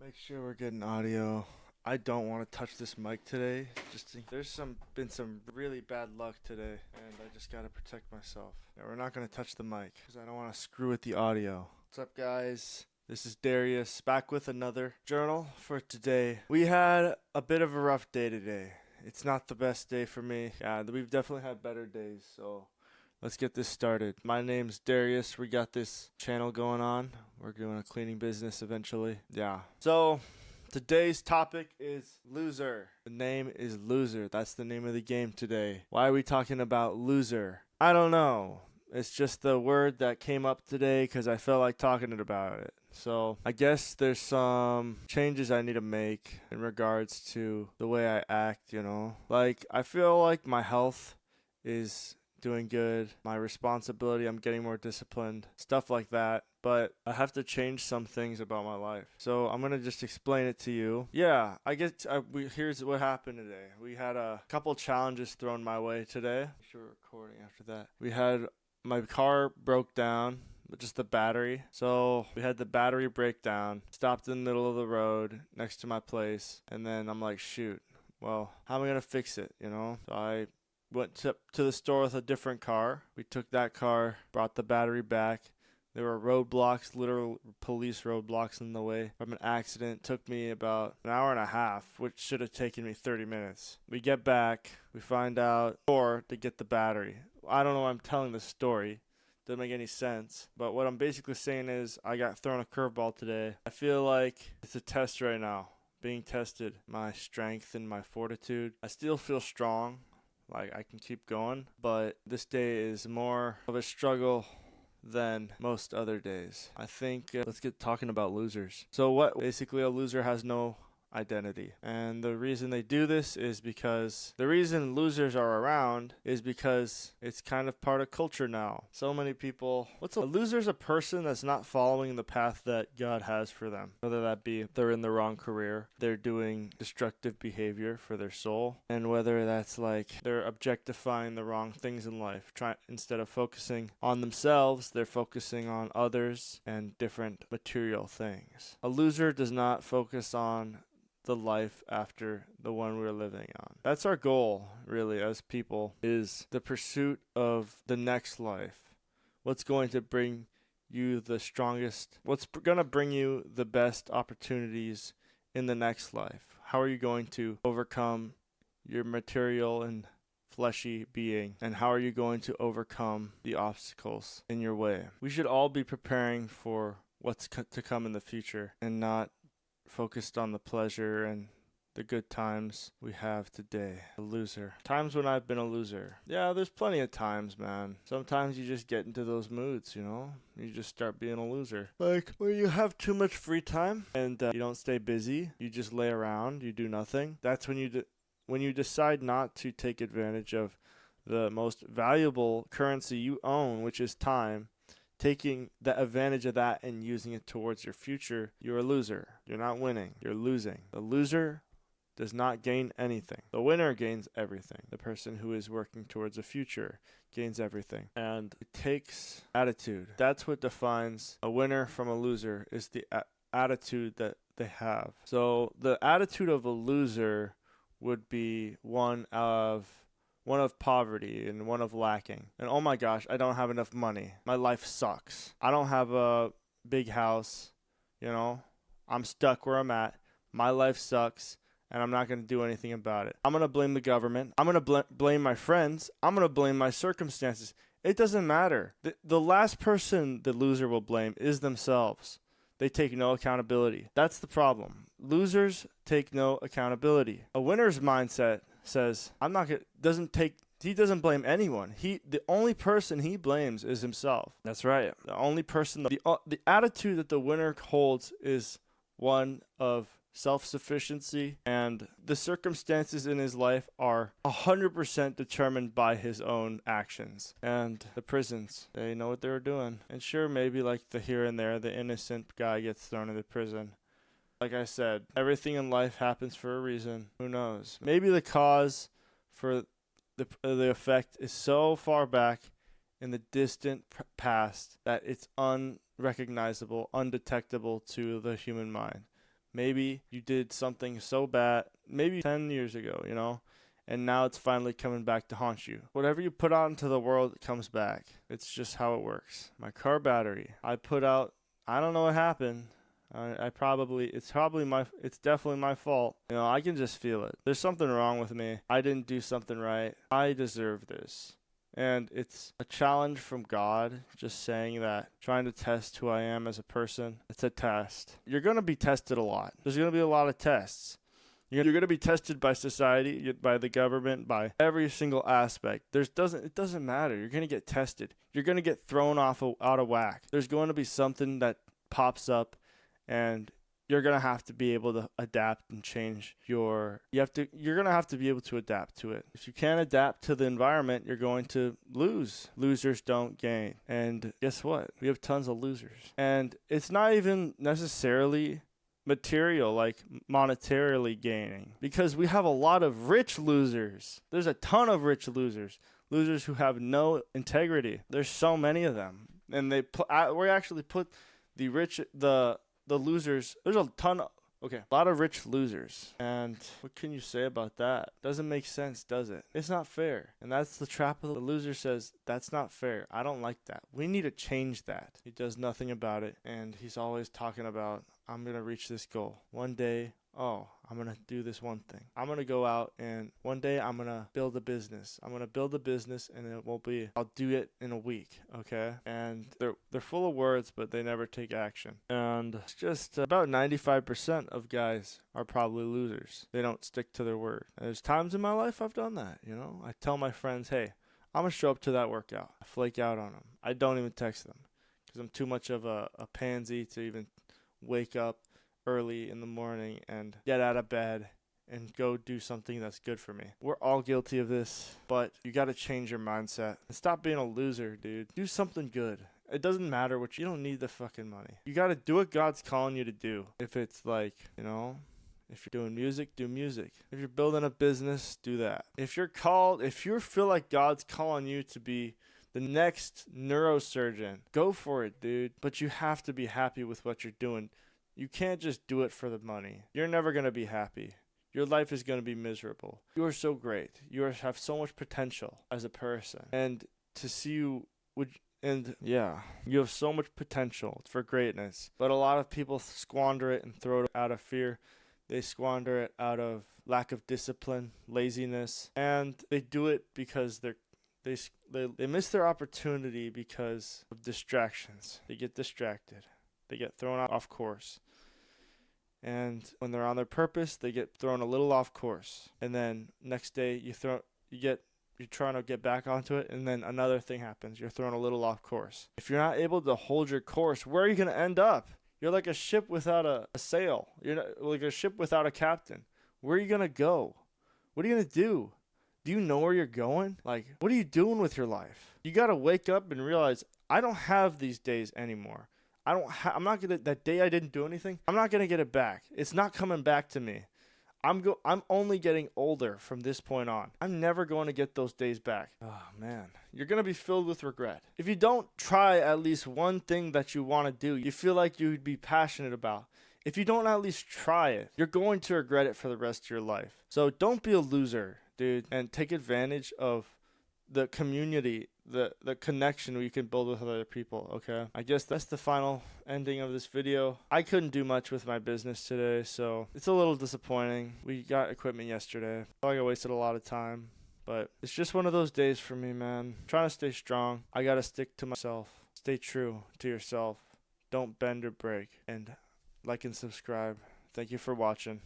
Make sure we're getting audio. I don't want to touch this mic today. There's been some really bad luck today, and I just gotta protect myself. Yeah, we're not gonna touch the mic because I don't want to screw with the audio. What's up, guys? This is Darius back with another journal for today. We had a bit of a rough day today. It's not the best day for me. Yeah, we've definitely had better days, so let's get this started. My name's Darius. We got this channel going on. We're doing a cleaning business eventually. Yeah. So today's topic is loser. The name is loser. That's the name of the game today. Why are we talking about loser? I don't know. It's just the word that came up today because I felt like talking about it. So I guess there's some changes I need to make in regards to the way I act, Like, I feel like my health is doing good. My responsibility, I'm getting more disciplined. Stuff like that. But I have to change some things about my life. So I'm going to just explain it to you. Yeah, here's what happened today. We had a couple challenges thrown my way today. Make sure we're recording after that. My car broke down, just the battery. So we had the battery breakdown, stopped in the middle of the road next to my place. And then I'm like, shoot, well, how am I going to fix it, So I went to the store with a different car. We took that car, brought the battery back. There were roadblocks, literal police roadblocks in the way from an accident. It took me about an hour and a half, which should have taken me 30 minutes. We get back, we find out or to get the battery. I don't know why I'm telling this story. Doesn't make any sense. But what I'm basically saying is I got thrown a curveball today. I feel like it's a test right now. Being tested. My strength and my fortitude. I still feel strong. Like I can keep going. But this day is more of a struggle than most other days. I think let's get talking about losers. So basically a loser has no identity. And the reason they do this is because the reason losers are around is because it's kind of part of culture now. So many people, a loser's a person that's not following the path that God has for them. Whether that be they're in the wrong career, they're doing destructive behavior for their soul, and whether that's like they're objectifying the wrong things in life. Instead of focusing on themselves, they're focusing on others and different material things. A loser does not focus on the life after the one we're living on. That's our goal, really, as people, is the pursuit of the next life. What's going to bring you the strongest, what's going to bring you the best opportunities in the next life? How are you going to overcome your material and fleshy being? And how are you going to overcome the obstacles in your way? We should all be preparing for what's to come in the future and not focused on the pleasure and the good times we have today. A loser. Times when I've been a loser. Yeah, there's plenty of times, man. Sometimes you just get into those moods, You just start being a loser. Like, when you have too much free time and you don't stay busy, you just lay around, you do nothing. That's when you decide not to take advantage of the most valuable currency you own, which is time. Taking the advantage of that and using it towards your future, you're a loser. You're not winning. You're losing. The loser does not gain anything. The winner gains everything. The person who is working towards a future gains everything. And it takes attitude. That's what defines a winner from a loser, is the attitude that they have. So the attitude of a loser would be one of poverty and one of lacking. And oh my gosh, I don't have enough money. My life sucks. I don't have a big house, I'm stuck where I'm at. My life sucks, and I'm not going to do anything about it. I'm going to blame the government. I'm going to blame my friends. I'm going to blame my circumstances. It doesn't matter. The last person the loser will blame is themselves. They take no accountability. That's the problem. Losers take no accountability. A winner's mindset says, he doesn't blame anyone. The only person he blames is himself. That's right. The only person, the attitude that the winner holds is one of self-sufficiency, and the circumstances in his life are 100% determined by his own actions. And the prisons, they know what they were doing. And sure, maybe like the here and there, the innocent guy gets thrown into prison. Like I said, everything in life happens for a reason. Who knows? Maybe the cause for the effect is so far back in the distant past that it's unrecognizable, undetectable to the human mind. Maybe you did something so bad, maybe 10 years ago, you know, and now it's finally coming back to haunt you. Whatever you put out into the world, it comes back. It's just how it works. My car battery, I put out, I don't know what happened. It's definitely my fault. You know, I can just feel it. There's something wrong with me. I didn't do something right. I deserve this. And it's a challenge from God, just saying that, trying to test who I am as a person. It's a test. You're going to be tested a lot. There's going to be a lot of tests. You're going to be tested by society, by the government, by every single aspect. It doesn't matter. You're going to get tested. You're going to get thrown out of whack. There's going to be something that pops up, and you're going to have to be able to adapt and change you're going to have to be able to adapt to it. If you can't adapt to the environment, you're going to lose. Losers don't gain. And guess what? We have tons of losers. And it's not even necessarily material, like monetarily gaining, because we have a lot of rich losers. There's a ton of rich losers who have no integrity. There's so many of them. And we actually put the rich, the losers, there's a lot of rich losers. And what can you say about that? Doesn't make sense, does it? It's not fair. And that's the trap of the loser says, that's not fair. I don't like that. We need to change that. He does nothing about it. And he's always talking about, I'm going to reach this goal. One day, I'm going to do this one thing. I'm going to go out and one day I'm going to build a business. I'm going to build a business and I'll do it in a week, okay? And they're full of words, but they never take action. And it's just about 95% of guys are probably losers. They don't stick to their word. And there's times in my life I've done that, you know? I tell my friends, hey, I'm going to show up to that workout. I flake out on them. I don't even text them because I'm too much of a pansy to even wake up early in the morning and get out of bed and go do something that's good for me. We're all guilty of this, but you got to change your mindset and stop being a loser, dude. Do something good. It doesn't matter you don't need the fucking money. You got to do what God's calling you to do. If it's like, you know, if you're doing music, do music. If you're building a business, do that. If you feel like God's calling you to be the next neurosurgeon, go for it, dude. But you have to be happy with what you're doing. You can't just do it for the money. You're never going to be happy. Your life is going to be miserable. You are so great. You have so much potential as a person. And to see you you have so much potential for greatness. But a lot of people squander it and throw it out of fear. They squander it out of lack of discipline, laziness, and they do it because they miss their opportunity because of distractions. They get distracted. They get thrown off course. And when they're on their purpose, they get thrown a little off course. And then next day you're trying to get back onto it, and then another thing happens. You're thrown a little off course. If you're not able to hold your course, where are you going to end up? You're like a ship without a sail. You're like a ship without a captain. Where are you going to go? What are you going to do? Do you know where you're going? Like, what are you doing with your life? You got to wake up and realize, I don't have these days anymore. I'm not gonna, that day I didn't do anything, I'm not gonna get it back. It's not coming back to me. I'm only getting older from this point on. I'm never going to get those days back. Oh man, you're gonna be filled with regret. If you don't try at least one thing that you want to do, you feel like you'd be passionate about. If you don't at least try it, you're going to regret it for the rest of your life. So don't be a loser, dude, and take advantage of the community, the connection we can build with other people, okay? I guess that's the final ending of this video. I couldn't do much with my business today, so it's a little disappointing. We got equipment yesterday. I feel like I wasted a lot of time, but it's just one of those days for me, man. I'm trying to stay strong. I gotta stick to myself. Stay true to yourself. Don't bend or break. And like and subscribe. Thank you for watching.